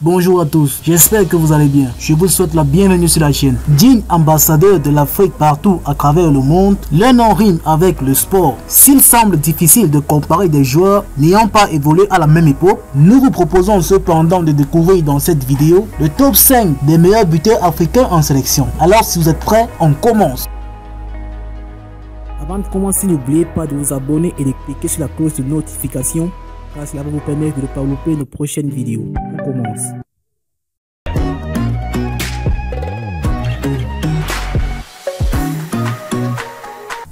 Bonjour à tous, j'espère que vous allez bien. Je vous souhaite la bienvenue sur la chaîne. Digne ambassadeur de l'Afrique partout à travers le monde, leur nom rime avec le sport. S'il semble difficile de comparer des joueurs n'ayant pas évolué à la même époque, nous vous proposons cependant de découvrir dans cette vidéo le top 5 des meilleurs buteurs africains en sélection. Alors si vous êtes prêts, on commence. Avant de commencer, n'oubliez pas de vous abonner et de cliquer sur la cloche de notification, car cela va vous permettre de ne pas louper nos prochaines vidéos. On commence.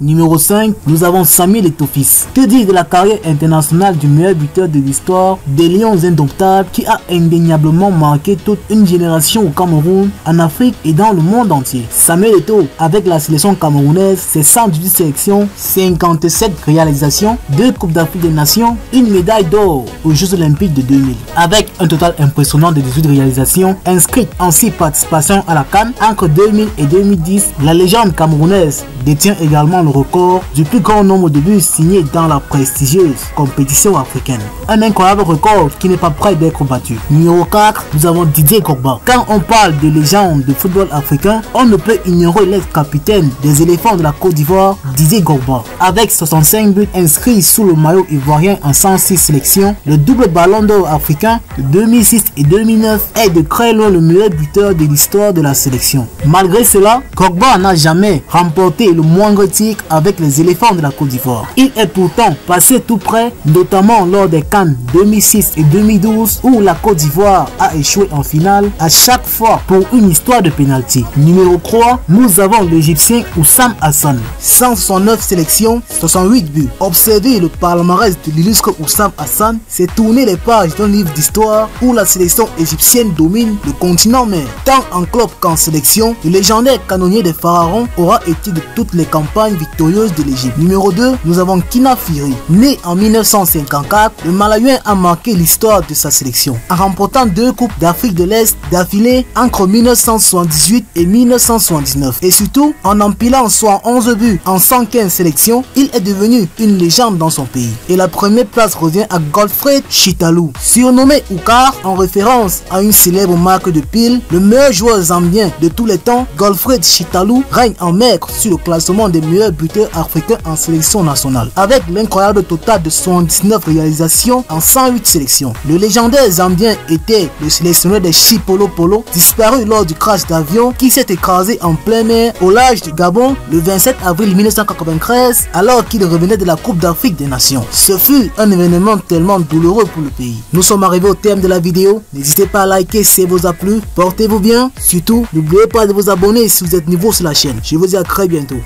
Numéro 5, nous avons Samuel Eto'o-Fils. Que dire de la carrière internationale du meilleur buteur de l'histoire des Lions indomptables qui a indéniablement marqué toute une génération au Cameroun, en Afrique et dans le monde entier. Samuel Eto'o, avec la sélection camerounaise, ses 118 sélections, 57 réalisations, 2 Coupes d'Afrique des Nations, une médaille d'or aux Jeux Olympiques de 2000. Avec un total impressionnant de 18 réalisations inscrites en 6 participations à la CAN entre 2000 et 2010, la légende camerounaise détient également le record du plus grand nombre de buts signés dans la prestigieuse compétition africaine. Un incroyable record qui n'est pas prêt d'être battu. Numéro 4, nous avons Didier Drogba. Quand on parle de légende de football africain, on ne peut ignorer l'ex-capitaine des éléphants de la Côte d'Ivoire, Didier Drogba. Avec 65 buts inscrits sous le maillot ivoirien en 106 sélections, le double ballon d'or africain de 2006 et 2009 est de très loin le meilleur buteur de l'histoire de la sélection. Malgré cela, Drogba n'a jamais remporté le moindre titre avec les éléphants de la Côte d'Ivoire. Il est pourtant passé tout près, notamment lors des CAN 2006 et 2012 où la Côte d'Ivoire a échoué en finale, à chaque fois pour une histoire de pénalty. Numéro 3, nous avons l'Égyptien Oussam Hassan. 169 sélections, 68 buts. Observez le palmarès de l'illustre Oussam Hassan, c'est tourner les pages d'un livre d'histoire où la sélection égyptienne domine le continent mer. Tant en club qu'en sélection, le légendaire canonnier des pharaons aura été de toutes les campagnes victorieuses de l'Égypte. Numéro 2, nous avons Kina Firi. Né en 1954, le Malayen a marqué l'histoire de sa sélection en remportant 2 Coupes d'Afrique de l'Est d'affilée entre 1978 et 1979. Et surtout, en empilant 111 buts en 115 sélections, il est devenu une légende dans son pays. Et la première place revient à Godfrey Chitalou. Surnommé Oukar en référence à une célèbre marque de pile, le meilleur joueur zambien de tous les temps, Godfrey Chitalou, règne en maître sur le classement des meilleurs buteurs africains en sélection nationale. Avec l'incroyable total de 79 réalisations en 108 sélections. Le légendaire zambien était le sélectionneur des Chipolo Polo, disparu lors du crash d'avion qui s'est écrasé en plein mer au large du Gabon le 27 avril 1993 alors qu'il revenait de la Coupe d'Afrique des Nations. Ce fut un événement tellement douloureux pour le pays. Nous sommes arrivés au terme de la vidéo. N'hésitez pas à liker si elle vous a plu. Portez-vous bien. Surtout, n'oubliez pas de vous abonner si vous êtes nouveau sur la chaîne. Je vous dis à très bientôt.